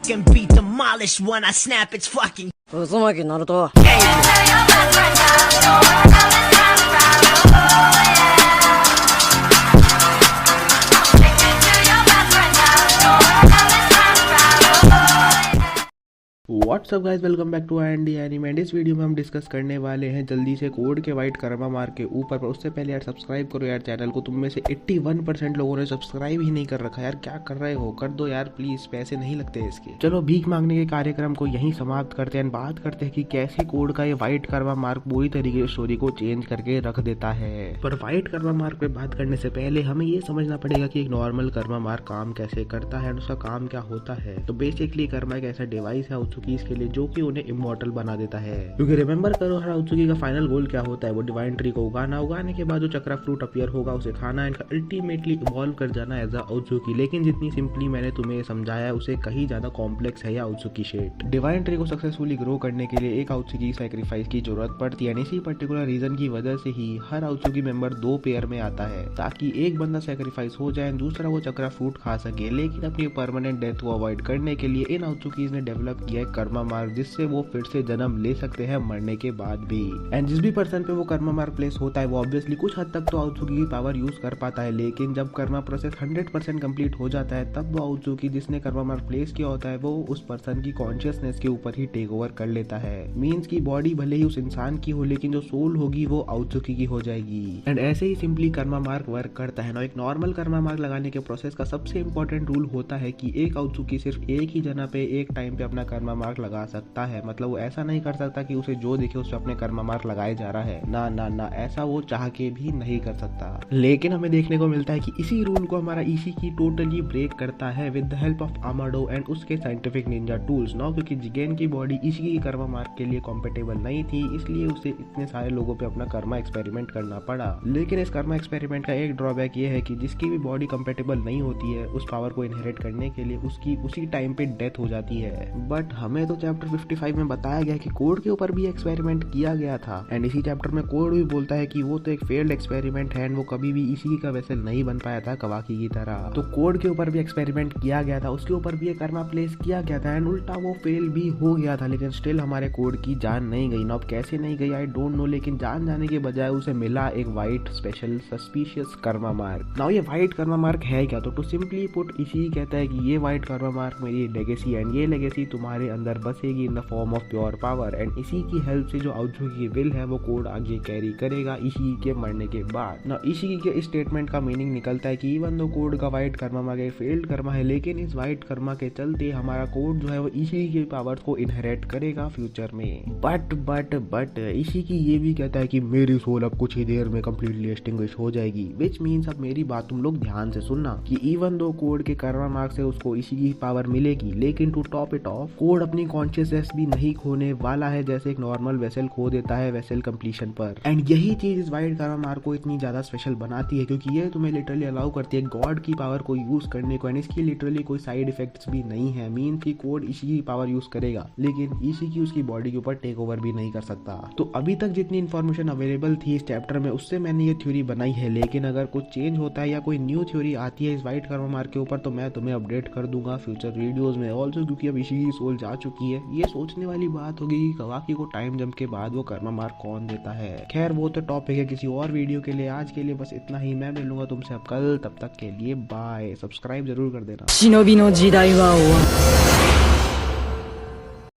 Can be demolished when I snap its fucking 渦巻きナルト what's up guys, welcome back to Andy anime. इस video में हम discuss करने वाले हैं जल्दी से कोड के वाइट कर्मा मार्क के ऊपर। पर उससे पहले यार सब्सक्राइब करो यार चैनल को। तुम में से 81% लोगों ने सब्सक्राइब ही नहीं कर रखा यार, क्या कर रहे हो? कर दो यार प्लीज, पैसे नहीं लगते इसके। चलो भीख मांगने के कार्यक्रम को यहीं समाप्त करते हैं। बात करते हैं कि कैसे कोड का ये वाइट कर्मा मार्क पूरी तरीके से स्टोरी को चेंज करके रख देता है। पर वाइट कर्मा मार्क पे बात करने से पहले हमें ये समझना पड़ेगा कि एक नॉर्मल कर्मा मार्क काम कैसे करता है और उसका काम क्या होता है। तो बेसिकली कर्मा एक ऐसा डिवाइस है आउत्सुकी के लिए जो कि उन्हें इमॉर्टल बना देता है। क्योंकि रिमेंबर करो, हर आउत्सुकी का फाइनल गोल क्या होता है? वो डिवाइन ट्री को उगाने के बाद जो चक्रा फ्रूट अपीयर होगा उसे खाना, इनका अल्टीमेटली इवॉल्व कर जाना एज अ आउत्सुकी। लेकिन जितनी सिंपली मैंने तुम्हें समझाया उसे कहीं ज्यादा कॉम्प्लेक्स है आउत्सुकी शेट। डिवाइन ट्री को सक्सेसफुली ग्रो करने के लिए एक आउत्सुकी सैक्रिफाइस की जरूरत पड़ती है। इसी पर्टिकुलर रीजन की वजह से ही हर आउत्सुकी मेंबर 2 पेयर में आता है, ताकि एक बंदा सैक्रिफाइस हो जाए, दूसरा वो चक्रा फ्रूट खा सके। लेकिन अपनी परमानेंट डेथ को अवॉइड करने के लिए इन आउत्सुकीज ने डेवलप किया है कर्मा मार्क, जिससे वो फिर से जन्म ले सकते हैं मरने के बाद भी। एंड जिस भी पर्सन पे वो कर्मा मार्क प्लेस होता है वो ऑब्वियसली कुछ हद तक तो आउत्सुकी की पावर यूज कर पाता है। लेकिन जब कर्मा प्रोसेस 100% कंप्लीट हो जाता है तब वो आउत्सुकी जिसने कर्मा मार्क प्लेस किया होता है वो उस पर्सन की कॉन्शियसनेस के ऊपर ही टेक ओवर कर लेता है। मींस की बॉडी भले ही उस इंसान की हो लेकिन जो सोल होगी वो आउत्सुकी की हो जाएगी। एंड ऐसे ही सिंपली कर्मा मार्क वर्क करता है ना। एक नॉर्मल कर्मा मार्क लगाने के प्रोसेस का सबसे इंपॉर्टेंट रूल होता है कि एक आउत्सुकी सिर्फ एक ही जगह पे एक टाइम पे अपना कर्मा मार्क लगा सकता है। मतलब वो ऐसा नहीं कर सकता कि उसे जो दिखे उस पे अपने कर्मा मार्क लगाए जा रहा है। ना ना ना, ऐसा वो चाह के भी नहीं कर सकता। लेकिन हमें देखने को मिलता है कि इसी रूल को हमारा इशिकी टोटली ब्रेक करता है with the help of Amado and उसके साइंटिफिक निंजा टूल्स। नो, क्योंकि जिगेन की बॉडी इशिकी की कर्मा मार्क के लिए कॉम्पेटेबल नहीं थी, इसलिए उसे इतने सारे लोगों पे अपना कर्मा एक्सपेरिमेंट करना पड़ा। लेकिन इस कर्मा एक्सपेरिमेंट का एक ड्रॉबैक ये है कि जिसकी भी बॉडी कॉम्पेटेबल नहीं होती है उस पावर को इनहेरिट करने के लिए उसकी उसी टाइम पे डेथ हो जाती है। बट हमें तो चैप्टर 55 में बताया गया कि कोड के ऊपर भी एक्सपेरिमेंट किया गया था। एंड इसी चैप्टर में कोड भी बोलता है कि वो तो एक फेल्ड एक्सपेरिमेंट है एंड वो कभी भी इसी का वेसल नहीं बन पाया था कवाकी की तरह। तो कोड के ऊपर भी एक्सपेरिमेंट किया गया था, उसके ऊपर भी एक कर्मा प्लेस किया गया था एंड उल्टा वो फेल भी हो गया था। लेकिन स्टिल हमारे कोड की जान नहीं गई। अब कैसे नहीं गई आई डोंट नो, लेकिन जान जाने के बजाय उसे मिला एक white special suspicious Karma mark. Now ये व्हाइट कर्मा मार्क है क्या? तो सिंपली पुट इसी कहता है कि ये व्हाइट कर्मा मार्क मेरी लेगेसी एंड ये लेगेसी तुम्हारे अंदर बसेगी in the form of pure power. And इसी की हेल्प से जो आउत्सुकी की विल है वो कोड आगे कैरी करेगा इशिकी के मरने के बाद। ना इशिकी के इस स्टेटमेंट का मीनिंग निकलता है कि इवन दो कोड का white karma mark failed Karma है, लेकिन इस व्हाइट कर्मा के चलते हमारा कोड जो है वो इशिकी की पावर्स को इनहेरिट करेगा फ्यूचर में। बट इशिकी ये भी कहता है कि मेरी सोल अब कुछ ही देर में कंप्लीटली एक्सटिंग्विश हो जाएगी। विच मीन्स, अब मेरी बात तुम लोग ध्यान से सुनना कि इवन दो कोड के कर्मा मार्क से उसको इशिकी की पावर मिलेगी, लेकिन टू टॉप इट ऑफ कोड अपनी कॉन्शियसनेस भी नहीं खोने वाला है जैसे एक नॉर्मल वेसल खो देता है वेसल कंप्लीशन पर। एंड यही चीज इस व्हाइट कर्मा मार्क को इतनी ज्यादा स्पेशल बनाती है क्योंकि ये तुम्हें लिटरली अलाउ करती है गॉड की पावर को यूज करने को। एंड इसकी लिटरली कोई साइड इफेक्ट्स भी नहीं है। मीन की कोड इशिकी की पावर यूज करेगा लेकिन इशिकी उसकी बॉडी के ऊपर टेक ओवर भी नहीं कर सकता। तो अभी तक जितनी इन्फॉर्मेशन अवेलेबल थी इस चैप्टर में उससे मैंने ये थ्योरी बनाई है। लेकिन अगर कुछ चेंज होता है या कोई न्यू थ्योरी आती है इस व्हाइट कर्मा मार्क के ऊपर तो मैं तुम्हें अपडेट कर दूंगा फ्यूचर वीडियोस में ऑल्सो, क्योंकि अब इशिकी की सोल जा चुकी है। ये सोचने वाली बात होगी कि कवाकी को टाइम जंप के बाद वो कर्मा मार्क कौन देता है। खैर वो तो टॉपिक है किसी और वीडियो के लिए। आज के लिए बस इतना ही। मैं मिलूंगा तुमसे अब कल, तब तक के लिए बाय। सब्सक्राइब जरूर कर देना। 忍びの時代は終わった